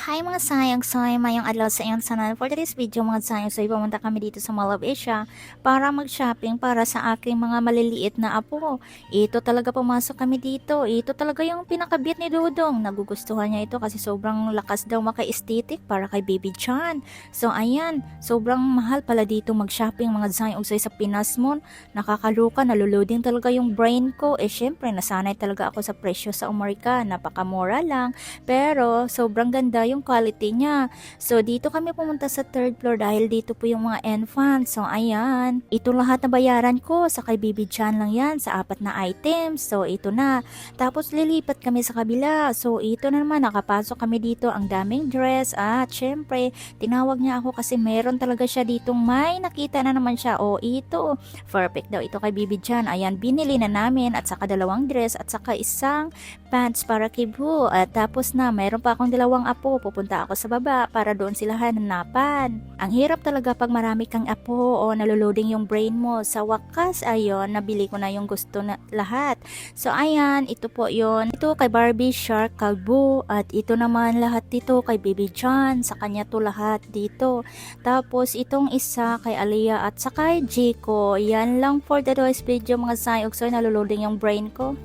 Hi mga sayang, so mayong adlaw sa iyong sanan. For today's video mga sayang, so pumunta kami dito sa Mall of Asia para mag-shopping para sa aking mga maliliit na apo. Ito talaga pumasok kami dito. Ito talaga yung pinakabit ni Dudong. Nagugustuhan niya ito kasi sobrang lakas daw maka-aesthetic para kay Baby Chan. So ayan, sobrang mahal pala dito mag-shopping mga sayang sa Pinas Mall. Nakakaluka, naluloding talaga yung brain ko. Syempre, nasanay talaga ako sa presyo sa Amerika. Napakamura lang. Pero sobrang ganda yung quality niya. So dito kami pumunta sa third floor dahil dito po yung mga infants. So ayan, ito lahat na bayaran ko sa kay Baby Chan lang yan sa 4 na items. So ito na. Tapos lilipat kami sa kabila. So ito na naman, nakapasok kami dito, ang daming dress at syempre tinawag niya ako kasi meron talaga siya ditong may nakita na naman siya. O ito, perfect daw ito kay Baby Chan. Ayan, binili na namin at saka dalawang dress at saka isang pants para kay Boo. At tapos na, mayroon pa akong dalawang apo. Pupunta ako sa baba para doon sila hanapan. Ang hirap talaga pag marami kang apo o naluloding yung brain mo. Sa wakas, ayun, nabili ko na yung gusto na lahat. So, ayan, ito po yon. Ito kay Barbie, Shark, Kalbo. At ito naman lahat dito kay Baby John. Sa kanya to lahat dito. Tapos, itong isa kay Aliyah at sa kay Jiko. Yan lang for today's video mga sayog. So, naluloding yung brain ko.